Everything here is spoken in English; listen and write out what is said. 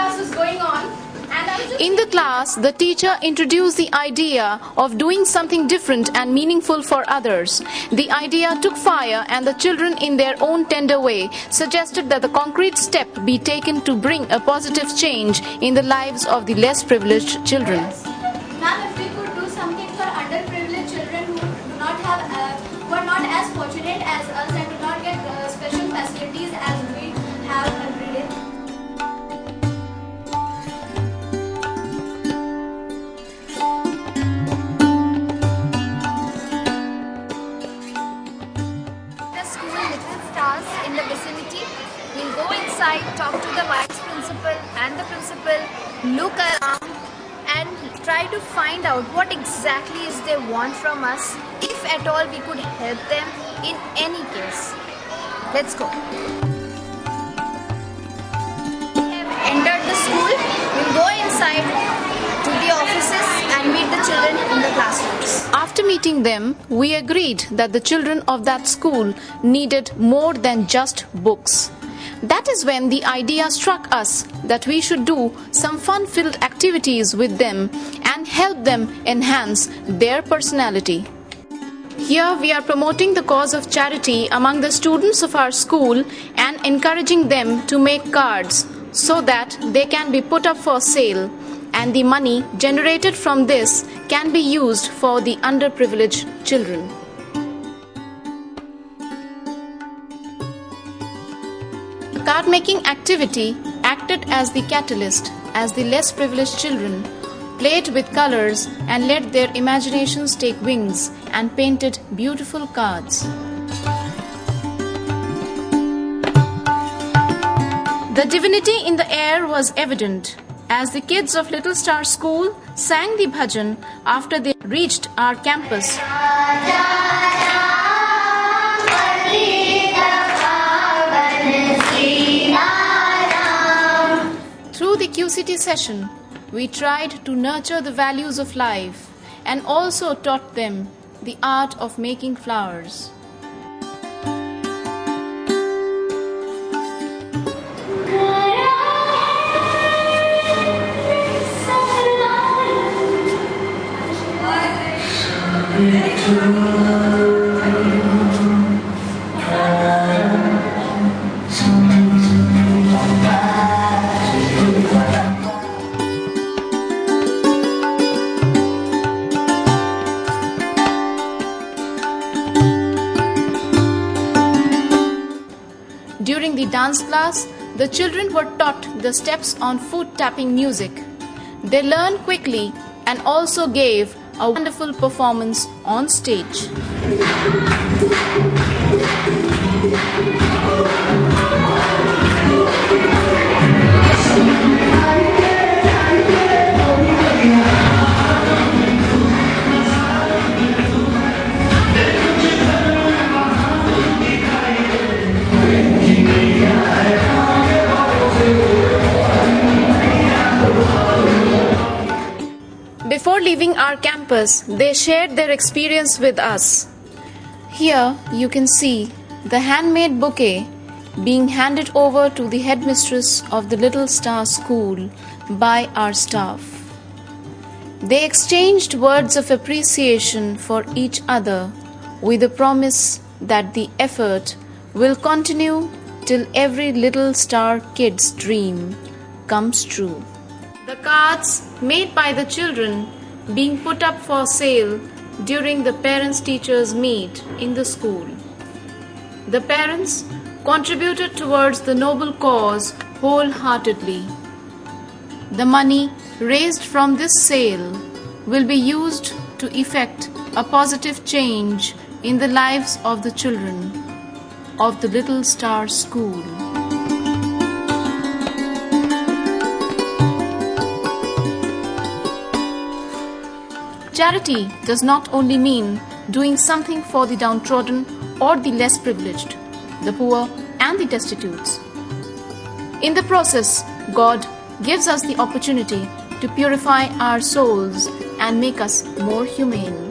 class is going on, and I was just In the class, the teacher introduced the idea of doing something different and meaningful for others. The idea took fire, and the children, in their own tender way, suggested that the concrete step be taken to bring a positive change in the lives of the less privileged children. Ma'am, if we could do something for underprivileged children who do not have, who are not as fortunate as us and do not get special facilities as we have every day. The school Little Stars in the vicinity. We'll go inside, talk to the vice principal and the principal, look around and try to find out what exactly is they want from us, if at all we could help them in any case. Let's go. We have entered the school. We'll go inside to the offices and meet the children in the classrooms. After meeting them, we agreed that the children of that school needed more than just books. That is when the idea struck us that we should do some fun-filled activities with them and help them enhance their personality. Here we are promoting the cause of charity among the students of our school and encouraging them to make cards so that they can be put up for sale, and the money generated from this can be used for the underprivileged children. The card-making activity acted as the catalyst, as the less privileged children played with colors and let their imaginations take wings and painted beautiful cards. The divinity in the air was evident as the kids of Little Star School sang the bhajan after they reached our campus. Through the QCT session, we tried to nurture the values of life and also taught them the art of making flowers. During the dance class, the children were taught the steps on foot tapping music. They learned quickly and also gave a wonderful performance on stage. Before leaving our campus, they shared their experience with us. Here you can see the handmade bouquet being handed over to the headmistress of the Little Star School by our staff. They exchanged words of appreciation for each other with the promise that the effort will continue till every Little Star kid's dream comes true. The cards made by the children being put up for sale during the parents-teachers meet in the school. The parents contributed towards the noble cause wholeheartedly. The money raised from this sale will be used to effect a positive change in the lives of the children of the Little Star School. Charity does not only mean doing something for the downtrodden or the less privileged, the poor and the destitutes. In the process, God gives us the opportunity to purify our souls and make us more humane.